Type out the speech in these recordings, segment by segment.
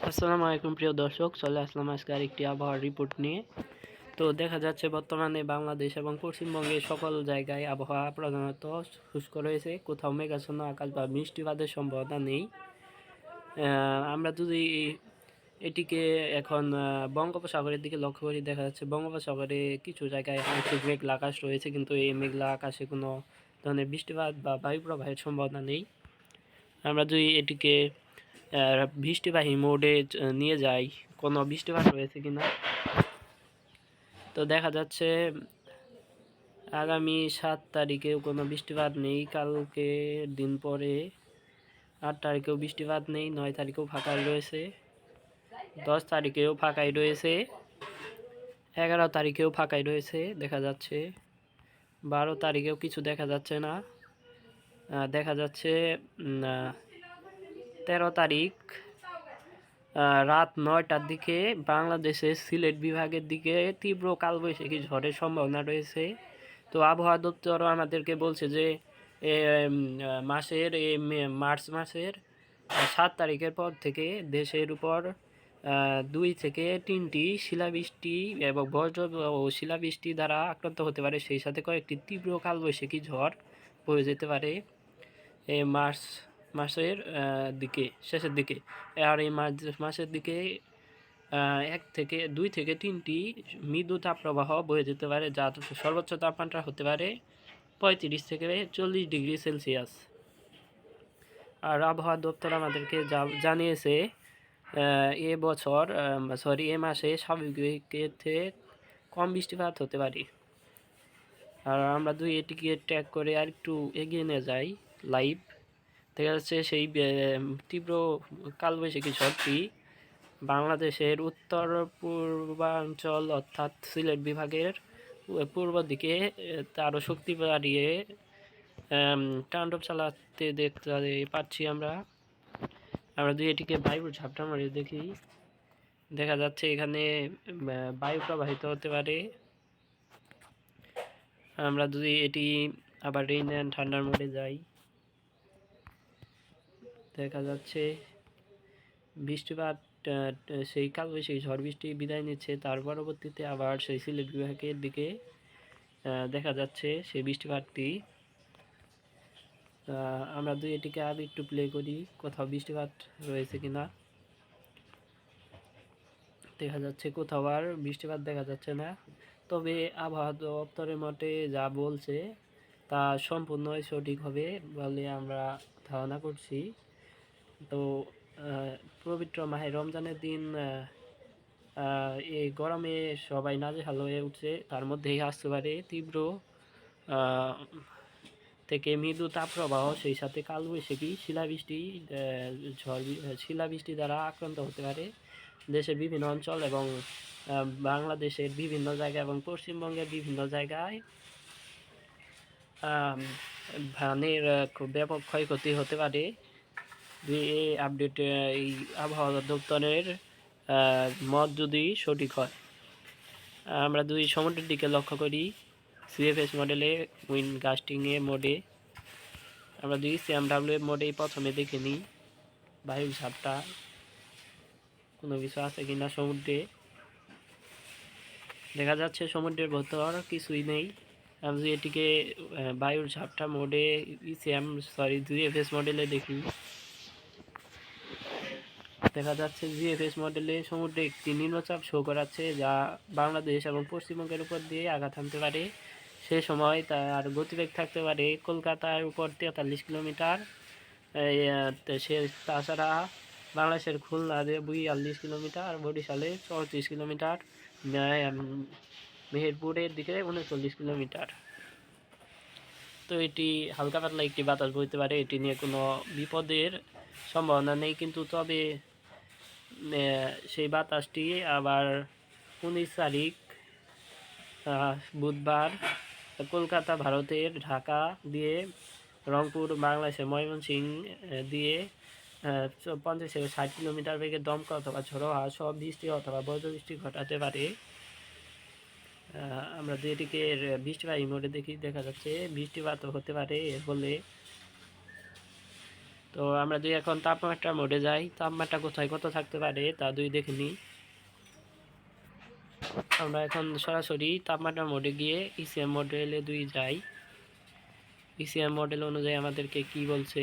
আসসালামু আলাইকুম প্রিয় দর্শক, চলে আসলাম আজকে আরেকটি আবহাওয়ার রিপোর্ট নিয়ে। তো দেখা যাচ্ছে বর্তমানে বাংলাদেশ এবং পশ্চিমবঙ্গের সকল জায়গায় আবহাওয়া প্রধানত শুষ্ক রয়েছে, কোথাও মেঘাচ্ছন্ন আকাশ বা বৃষ্টিপাতের সম্ভাবনা নেই। আমরা যদি এটিকে এখন বঙ্গোপসাগরের দিকে লক্ষ্য করি, দেখা যাচ্ছে বঙ্গোপসাগরে কিছু জায়গায় আংশিক মেঘলা আকাশ রয়েছে, কিন্তু এই মেঘলা আকাশে কোনো ধরনের বৃষ্টিপাত বা বায়ু প্রবাহের সম্ভাবনা নেই। আমরা যদি এটিকে বৃষ্টিবাহী মোডে নিয়ে যাই, কোনো বৃষ্টিপাত রয়েছে কিনা, তো দেখা যাচ্ছে আগামী 7 তারিখেও কোনো বৃষ্টিপাত নেই, কালকে দিন পরে 8 তারিখেও বৃষ্টিপাত নেই, 9 তারিখেও ফাঁকাই রয়েছে, 10 তারিখেও ফাঁকাই রয়েছে, 11 তারিখেও ফাঁকাই রয়েছে দেখা যাচ্ছে, 12 তারিখেও কিছু দেখা যাচ্ছে না। দেখা যাচ্ছে 13 তারিখ রাত 9টার দিকে বাংলাদেশের সিলেট বিভাগের দিকে তীব্র কালবৈশাখী ঝড়ের সম্ভাবনা রয়েছে। তো আবহাওয়া দপ্তরও আমাদেরকে বলছে যে মার্চ মাসের 7 তারিখের পর থেকে দেশের উপর 2 থেকে 3টি শিলাবৃষ্টি এবং বজ্র ও শিলাবৃষ্টি দ্বারা আক্রান্ত হতে পারে, সেই সাথে কয়েকটি তীব্র কালবৈশাখী ঝড় বয়ে যেতে পারে এই মাসের শেষের দিকে। আর এই মাসের দিকে 2 থেকে 3টি মৃদু তাপপ্রবাহ বয়ে যেতে পারে, যার সর্বোচ্চ তাপমাত্রা হতে পারে 35 থেকে 40 ডিগ্রি সেলসিয়াস। আর আবহাওয়া দপ্তর আমাদেরকে জানিয়েছে এ মাসে স্বাভাবিকের থেকে কম বৃষ্টিপাত হতে পারে। আর আমরা যদি এটিকে ট্র্যাক করে আর একটু এগিয়ে নিয়ে যাই লাইভ, দেখা যাচ্ছে সেই তীব্র কালবৈশাখী ঝড়টি বাংলাদেশের উত্তর পূর্বাঞ্চল অর্থাৎ সিলেট বিভাগের পূর্ব দিকে আরও শক্তি বাড়িয়ে তাণ্ডব চালাতে দেখতে পাচ্ছি আমরা যদি এটিকে বায়ুর ঝাপটা মারিয়ে দেখি, দেখা যাচ্ছে এখানে বায়ু প্রবাহিত হতে পারে। আমরা যদি এটি আবার রেইন অ্যান্ড ঠান্ডার মোডে যাই, দেখা যাচ্ছে বৃষ্টিপাত সেই কালবৈশাখী ঝড় বৃষ্টি বিদায় নিচ্ছে, তার পরবর্তীতে আবার সেই সিলেট বিভাগের দিকে দেখা যাচ্ছে সেই বৃষ্টিপাতটি। আমরা যদি এটিকে আর একটু প্লে করি, কোথাও বৃষ্টিপাত রয়েছে কিনা, দেখা যাচ্ছে কোথাও আর বৃষ্টিপাত দেখা যাচ্ছে না। তবে আবহাওয়া দপ্তরের মতে যা বলছে তা সম্পূর্ণই সঠিক হবে বলে আমরা ধারণা করছি। তো পবিত্র মাহে রমজানের দিন এই গরমে সবাই নাজেহাল হয়ে উঠছে, তার মধ্যেই আসতে পারে তীব্র থেকে মৃদু তাপপ্রবাহ, সেই সাথে কালবৈশাখী শিলাবৃষ্টি দ্বারা আক্রান্ত হতে পারে দেশের বিভিন্ন অঞ্চল এবং বাংলাদেশের বিভিন্ন জায়গা এবং পশ্চিমবঙ্গের বিভিন্ন জায়গায় ধানের খুব ব্যাপক ক্ষয়ক্ষতি হতে পারে। এই আপডেট এই আবহাওয়া দপ্তরের মত যদি সঠিক হয়। আমরা যদি সমুদ্রের দিকে লক্ষ্য করি, সিএফএস মডেলে উইন্ড গাস্টিংয়ে মোডে আমরা যদি সিএমডাব্লিউ মোডে প্রথমে দেখে নিই বায়ুর ঝাপটা কোনো কিছু আছে কিনা। সমুদ্রে দেখা যাচ্ছে সমুদ্রের ভেতর কিছুই নেই। আমরা যদি এটিকে বায়ুর ঝাপটা মোডে জিএফএস মডেলে দেখি, দেখা যাচ্ছে জিএফএস মডেলে সমুদ্রে একটি নিম্নচাপ শো করাচ্ছে, যা বাংলাদেশ এবং পশ্চিমবঙ্গের উপর দিয়ে আঘাত হানতে পারে। সে সময় তার গতিবেগ থাকতে পারে কলকাতার উপর 43 কিলোমিটার, তাছাড়া বাংলাদেশের খুলনাতে 42 কিলোমিটার, বরিশালে 34 কিলোমিটার, মেহেরপুরের দিকে 39 কিলোমিটার। তো এটি হালকা পাতলা একটি বাতাস বইতে পারে, এটি নিয়ে কোনো বিপদের সম্ভাবনা নেই। কিন্তু তবে সেই বাতাসটি আবার 19 তারিখ বুধবার কলকাতা ভারতের ঢাকা দিয়ে রংপুর বাংলাদেশের ময়মনসিংহ দিয়ে 50 থেকে 60 কিলোমিটার বেগে দমকা অথবা ঝোড়ো হাওয়া সহ বৃষ্টি অথবা বজ্রবৃষ্টি ঘটাতে পারে। আমরা যদি এটিকে বৃষ্টিবাহী মোডে দেখি, দেখা যাচ্ছে বৃষ্টিপাতও হতে পারে। এর ফলে তো আমরা যদি এখন তাপমাত্রা মোডে যাই, তাপমাত্রা কোথায় কত থাকতে পারে তা দেখে নিই। আমরা এখন সরাসরি তাপমাত্রা মোডে গিয়ে ইসিএম মডেলে যাই। ইসিএম মডেল অনুযায়ী আমাদেরকে কি বলছে,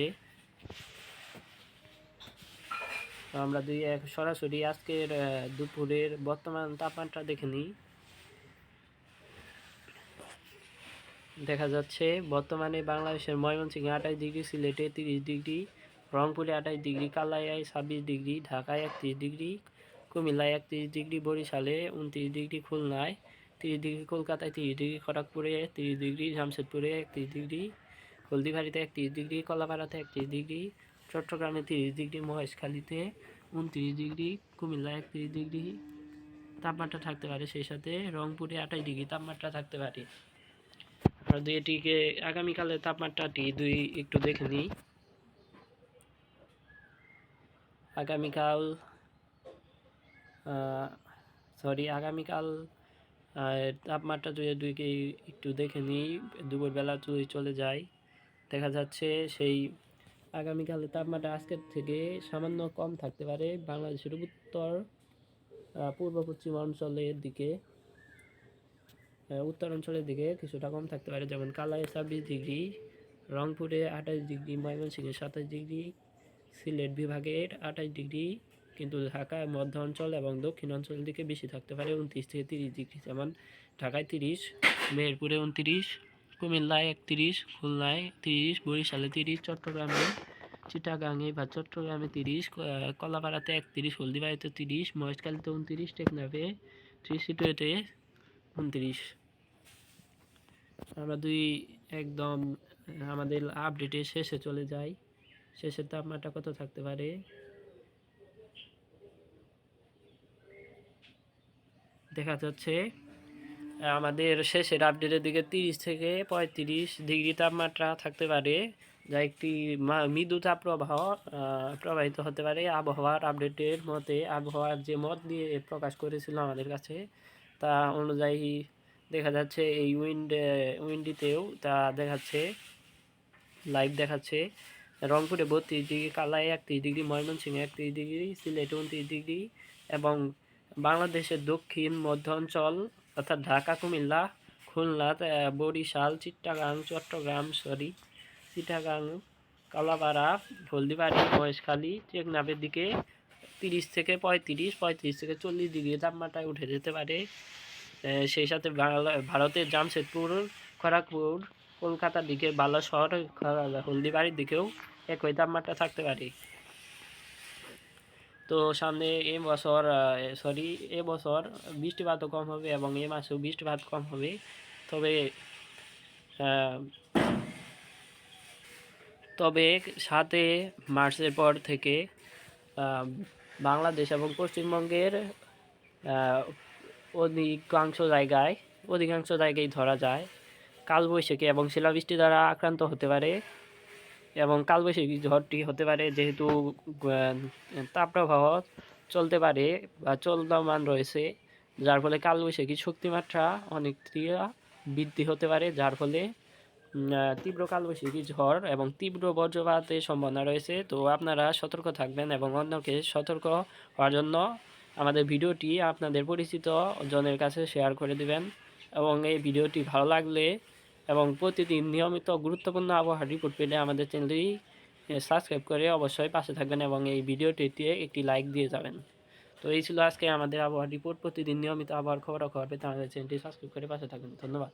তো আমরা সরাসরি আজকের দুপুরের বর্তমান তাপমাত্রা দেখে নিই। দেখা যাচ্ছে বর্তমানে বাংলাদেশের ময়মনসিংহে 28 ডিগ্রি, সিলেটে 30 ডিগ্রি, রংপুরে 28 ডিগ্রি, কালাইয়ায় 26 ডিগ্রি, ঢাকায় 31 ডিগ্রি, কুমিল্লায় 31 ডিগ্রি, বরিশালে 29 ডিগ্রি, খুলনায় 30 ডিগ্রি, কলকাতায় 30 ডিগ্রি, খড়গপুরে 30 ডিগ্রি, জামশেদপুরে 31 ডিগ্রি, হলদিবাড়িতে 31 ডিগ্রি, কলাপাড়াতে 31 ডিগ্রি, চট্টগ্রামে 30 ডিগ্রি, মহেশখালীতে 29 ডিগ্রি, কুমিল্লায় 31 ডিগ্রি তাপমাত্রা থাকতে পারে। সেই সাথে রংপুরে 28 ডিগ্রি তাপমাত্রা থাকতে পারে। আর এটিকে আগামীকালের তাপমাত্রাটি একটু দেখে নিই। আগামীকাল তাপমাত্রা দুইকে একটু দেখে নিই। দুপুরবেলা চলে যায়, দেখা যাচ্ছে সেই আগামীকালের তাপমাত্রা আজকের থেকে সামান্য কম থাকতে পারে বাংলাদেশের উত্তর পূর্ব পশ্চিম অঞ্চলের দিকে। উত্তর অঞ্চলের দিকে কিছুটা কম থাকতে পারে, যেমন কালায় 26 ডিগ্রি, রংপুরে 28 ডিগ্রি, ময়মনসিংহে 27 ডিগ্রি, সিলেট বিভাগের 28 ডিগ্রি, কিন্তু ঢাকা মধ্য অঞ্চল এবং দক্ষিণ অঞ্চলের দিকে বেশি থাকতে পারে 29 থেকে 30 ডিগ্রি, যেমন ঢাকায় 30, মেহেরপুরে 29, কুমিল্লায় 31, খুলনায় 30, বরিশালে 30, চিটাগাঙে 30, কলাপাড়াতে 31, হলদিবাড়িতে 30, মহেশখালীতে 29, টেকনাফে 30, 29। আমরা একদম আমাদের আপডেটের শেষে চলে যাই। শেষের তাপমাত্রা কত থাকতে পারে, দেখা যাচ্ছে আমাদের শেষের আপডেটের দিকে 30 থেকে 35 ডিগ্রি তাপমাত্রা থাকতে পারে, যা একটি মৃদু তাপপ্রবাহ প্রবাহিত হতে পারে। আবহাওয়ার আপডেটের মতে, আবহাওয়ার যে মত দিয়ে প্রকাশ করেছিল আমাদের কাছে, তা অনুযায়ী দেখা যাচ্ছে এই উইন্ডিতেও তা দেখাচ্ছে, লাইভ দেখাচ্ছে। রংপুরে 32 ডিগ্রি, কালায় 31 ডিগ্রি, ময়মনসিংহে 31 ডিগ্রি, সিলেটে 29 ডিগ্রি এবং বাংলাদেশের দক্ষিণ মধ্য অঞ্চল অর্থাৎ ঢাকা, কুমিল্লা, খুলনা, বরিশাল, চিটাগাং, কালাপাড়া, হলদিবাড়ি, মহেশখালী, টেকনাফের দিকে 30 থেকে 35 থেকে 40 ডিগ্রি তাপমাত্রায় উঠে যেতে পারে। সেই সাথে ভারতের জামশেদপুর, খড়গপুর, কলকাতার দিকে বালাসর, হলদিবাড়ির দিকেও একই তাপমাত্রা থাকতে পারে। তো সামনে এবছর বৃষ্টিপাতও কম হবে এবং এ মাসেও বৃষ্টিপাত কম হবে। তবে 7 মার্চের পর থেকে বাংলাদেশ এবং পশ্চিমবঙ্গের অধিকাংশ জায়গায় ধরা যায় কালবৈশাখী এবং শিলাবৃষ্টি দ্বারা আক্রান্ত হতে পারে। এবং কালবৈশাখী ঝড়টি হতে পারে যেহেতু তাপপ্রবাহ চলতে পারে বা চলমান রয়েছে, যার ফলে কালবৈশাখীর শক্তিমাত্রা অনেকটা বৃদ্ধি হতে পারে, যার ফলে তীব্র কালবৈশাখী ঝড় এবং তীব্র বজ্রপাতের সম্ভাবনা রয়েছে। তো আপনারা সতর্ক থাকবেন এবং অন্যকে সতর্ক হওয়ার জন্য আমাদের ভিডিওটি আপনাদের পরিচিত জনের কাছে শেয়ার করে দিবেন। এবং এই ভিডিওটি ভালো লাগলে এবং প্রতিদিন নিয়মিত গুরুত্বপূর্ণ আবহাওয়ার রিপোর্ট পেলে আমাদের চ্যানেলটি সাবস্ক্রাইব করে অবশ্যই পাশে থাকবেন এবং এই ভিডিওটিতে একটি লাইক দিয়ে যাবেন। তো এই ছিল আজকে আমাদের আবহাওয়ার রিপোর্ট। প্রতিদিন নিয়মিত আবহাওয়ার খবর পেতে আমাদের চ্যানেলটি সাবস্ক্রাইব করে পাশে থাকবেন। ধন্যবাদ।